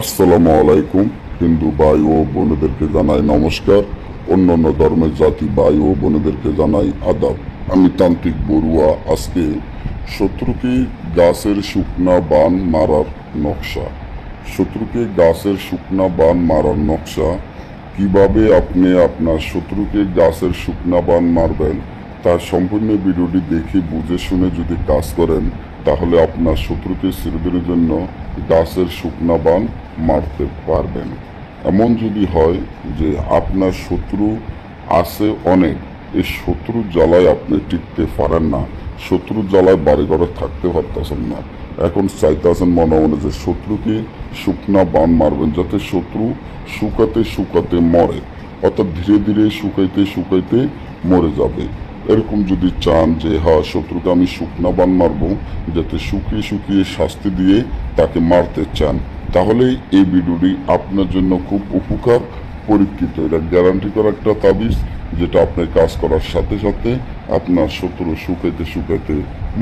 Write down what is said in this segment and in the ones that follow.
আসসালামু আলাইকুম। হিন্দু ভাই ও বোনেদেরকে জানাই নমস্কার। অন্যান্য ধর্মের জাতি ভাই ও বোনেদেরকে জানাই আদাব। আমি তান্ত্রিক বড়ুয়া। আজকে শত্রুকে গাছের শুকনা বান মারার নকশা। শত্রুকে গাছের শুকনা বান মারার নকশা, কিভাবে আপনি আপনার শত্রুকে গাছের শুকনা বান মারবেন তার সম্পূর্ণ ভিডিওটি দেখে বুঝে শুনে যদি কাজ করেন তাহলে আপনার শত্রুকে চিরদিনের জন্য গাছের শুকনা বান মারতে পারবেন। এমন যদি হয় যে আপনার শত্রু আছে অনেক, এই শত্রুর জ্বালায় আপনি টিকতে পারেন না, শত্রুর জ্বালায় বাড়িঘরে থাকতে পারতেছেন না, এখন চাইতেছেন মনে মনে যে শত্রুকে শুকনা বান মারবেন যাতে শত্রু শুকাতে শুকাতে মরে, অর্থাৎ ধীরে ধীরে শুকাইতে শুকাইতে মরে যাবে। এরকম যদি চান যে হ্যাঁ শত্রুকে আমি শুকনা বান মারবো যাতে শুকিয়ে শুকিয়ে শাস্তি দিয়ে তাকে মারতে চান, তাহলে এই ভিডিওটি আপনার জন্য খুব উপকার পরীক্ষিত। এটা গ্যারান্টি করা একটা তাবিজ যেটা আপনার কাজ করার সাথে সাথে আপনার শত্রু শুকাইতে শুকাইতে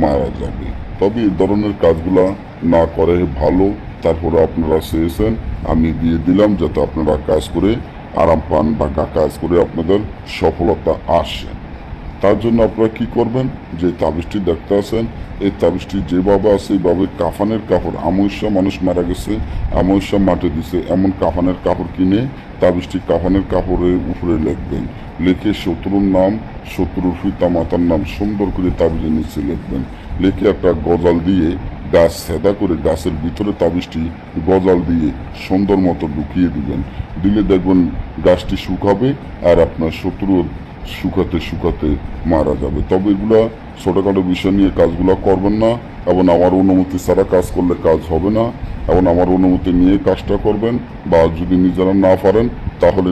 মারা যাবে। তবে এই ধরনের কাজগুলা না করে ভালো। তারপরে আপনারা চেয়েছেন, আমি দিয়ে দিলাম যাতে আপনারা কাজ করে আরাম পান বা কাজ করে আপনাদের সফলতা আসে। তার জন্য আপনারা কি করবেন, যে তাবিজটি দেখতে আছেন এই তাবিজটি যেভাবে আছে এইভাবে কাফানের কাপড়, আমাবস্যা মানুষ মারা গেছে, আমাবস্যা মাটি দিছে এমন কাফানের কাপড় কিনে তাবিজটি কাফানের কাপড়ের উপরে লিখবেন। লিখে শত্রুর নাম, শত্রুর পিতা মাতার নাম সুন্দর করে তাবিজের নিচে লিখবেন। লিখে একটা গজাল দিয়ে গাছ সেদা করে গাছের ভিতরে তাবিজটি গজাল দিয়ে সুন্দর মতো ঢুকিয়ে দিবেন। দিলে দেখবেন গাছটি শুকাবে আর আপনার শত্রু শুকাতে শুকাতে মারা যাবে। তবে এগুলা ছোটখাটো বিষয় নিয়ে কাজগুলা করবেন না, এবং আমার অনুমতি ছাড়া কাজ করলে কাজ হবে না, এবং আমার অনুমতি নিয়ে কাজটা করবেন। বা যদি নিজেরা না পারেন তাহলে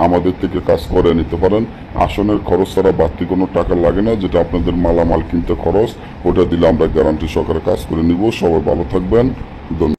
আমাদের থেকে কাজ করে নিতে পারেন। আসনের খরচ ছাড়া বাড়তি কোনো টাকা লাগে না, যেটা আপনাদের মালামাল কিনতে খরচ, ওটা দিলে আমরা গ্যারান্টি সহকারে কাজ করে নিব। সবাই ভালো থাকবেন। ধন্যবাদ।